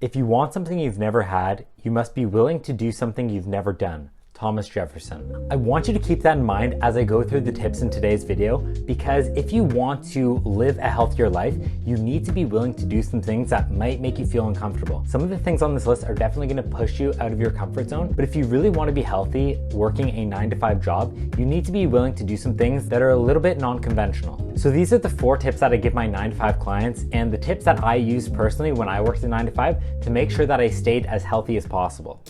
If you want something you've never had, you must be willing to do something you've never done. Thomas Jefferson. I want you to keep that in mind as I go through the tips in today's video, because if you want to live a healthier life, you need to be willing to do some things that might make you feel uncomfortable. Some of the things on this list are definitely going to push you out of your comfort zone, but if you really want to be healthy working a 9-to-5 job, you need to be willing to do some things that are a little bit non-conventional. So these are the 4 tips that I give my 9-to-5 clients and the tips that I used personally when I worked a 9-to-5 to make sure that I stayed as healthy as possible.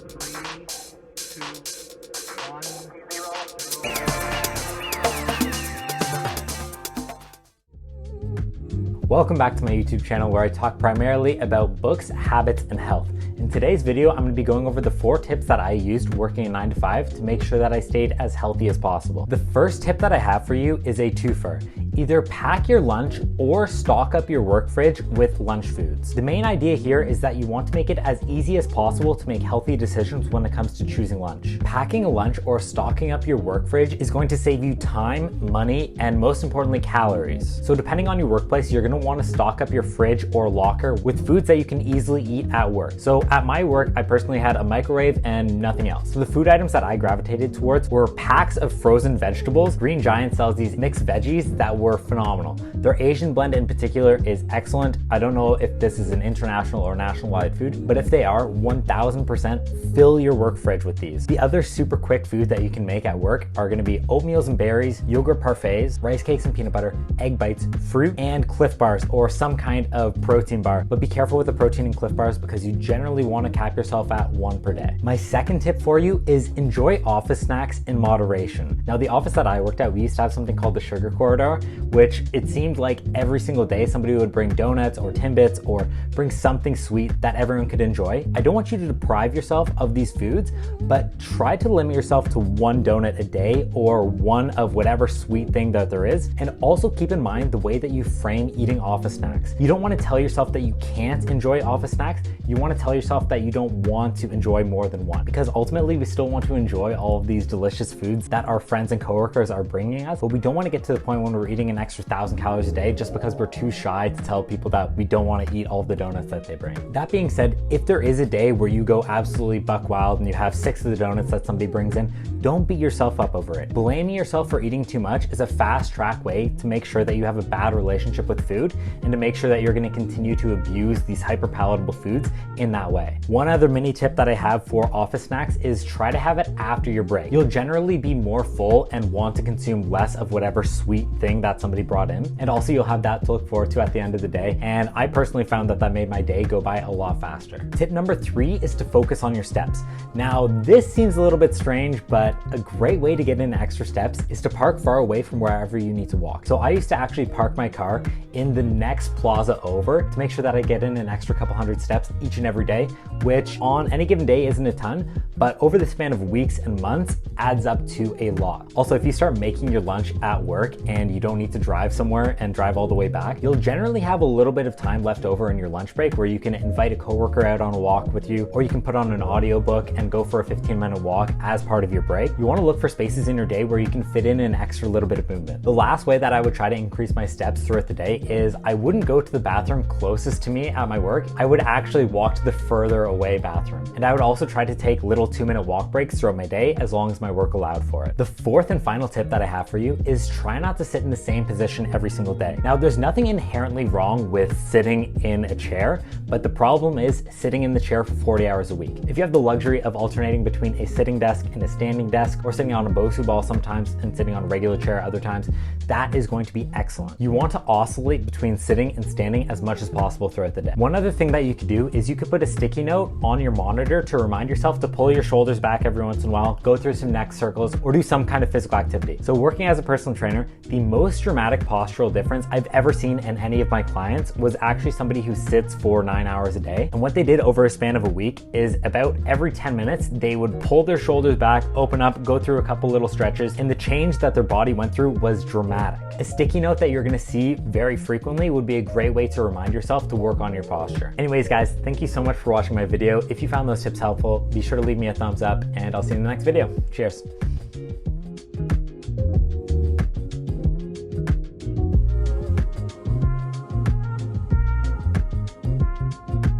Welcome back to my YouTube channel where I talk primarily about books, habits, and health. In today's video, I'm going to be going over the 4 tips that I used working a 9-to-5 to make sure that I stayed as healthy as possible. The first tip that I have for you is a twofer. Either pack your lunch or stock up your work fridge with lunch foods. The main idea here is that you want to make it as easy as possible to make healthy decisions when it comes to choosing lunch. Packing a lunch or stocking up your work fridge is going to save you time, money, and most importantly, calories. So depending on your workplace, you're going to want to stock up your fridge or locker with foods that you can easily eat at work. So at my work, I personally had a microwave and nothing else. So the food items that I gravitated towards were packs of frozen vegetables. Green Giant sells these mixed veggies that were phenomenal. Their Asian blend in particular is excellent. I don't know if this is an international or national-wide food, but if they are, 1000% fill your work fridge with these. The other super quick food that you can make at work are going to be oatmeals and berries, yogurt parfaits, rice cakes and peanut butter, egg bites, fruit, and Cliff Bars or some kind of protein bar. But be careful with the protein and Cliff Bars because you generally want to cap yourself at 1 per day. My second tip for you is enjoy office snacks in moderation. Now, the office that I worked at, we used to have something called the Sugar Corridor, which it seemed like every single day somebody would bring donuts or Timbits or bring something sweet that everyone could enjoy. I don't want you to deprive yourself of these foods, but try to limit yourself to 1 donut a day or 1 of whatever sweet thing that there is. And also keep in mind the way that you frame eating office snacks. You don't want to tell yourself that you can't enjoy office snacks. You want to tell yourself that you don't want to enjoy more than 1, because ultimately we still want to enjoy all of these delicious foods that our friends and coworkers are bringing us, but we don't want to get to the point when we're eating an extra 1,000 calories a day just because we're too shy to tell people that we don't want to eat all of the donuts that they bring. That being said, if there is a day where you go absolutely buck wild and you have 6 of the donuts that somebody brings in, don't beat yourself up over it. Blaming yourself for eating too much is a fast track way to make sure that you have a bad relationship with food and to make sure that you're going to continue to abuse these hyper palatable foods in that way. One other mini tip that I have for office snacks is try to have it after your break. You'll generally be more full and want to consume less of whatever sweet thing that somebody brought in. And also you'll have that to look forward to at the end of the day. And I personally found that made my day go by a lot faster. Tip number 3 is to focus on your steps. Now, this seems a little bit strange, but a great way to get in extra steps is to park far away from wherever you need to walk. So I used to actually park my car in the next plaza over to make sure that I get in an extra couple hundred steps each and every day, which on any given day isn't a ton, but over the span of weeks and months adds up to a lot. Also, if you start making your lunch at work and you don't need to drive somewhere and drive all the way back, you'll generally have a little bit of time left over in your lunch break where you can invite a coworker out on a walk with you, or you can put on an audiobook and go for a 15-minute walk as part of your break. You want to look for spaces in your day where you can fit in an extra little bit of movement. The last way that I would try to increase my steps throughout the day is I wouldn't go to the bathroom closest to me at my work. I would actually walk to the further away bathroom. And I would also try to take little 2-minute walk breaks throughout my day as long as my work allowed for it. The 4th and final tip that I have for you is try not to sit in the same position every single day. Now, there's nothing inherently wrong with sitting in a chair, but the problem is sitting in the chair for 40 hours a week. If you have the luxury of alternating between a sitting desk and a standing desk, or sitting on a Bosu ball sometimes and sitting on a regular chair other times, that is going to be excellent. You want to oscillate between sitting and standing as much as possible throughout the day. One other thing that you could do is you could put a sticky note on your monitor to remind yourself to pull your shoulders back every once in a while, go through some neck circles, or do some kind of physical activity. So working as a personal trainer, the most dramatic postural difference I've ever seen in any of my clients was actually somebody who sits for 9 hours a day. And what they did over a span of a week is about every 10 minutes, they would pull their shoulders back, open up, go through a couple little stretches, and the change that their body went through was dramatic. A sticky note that you're gonna see very frequently would be a great way to remind yourself to work on your posture. Anyways, guys, thank you so much for watching my video. If you found those tips helpful, be sure to leave me a thumbs up, and I'll see you in the next video. Cheers.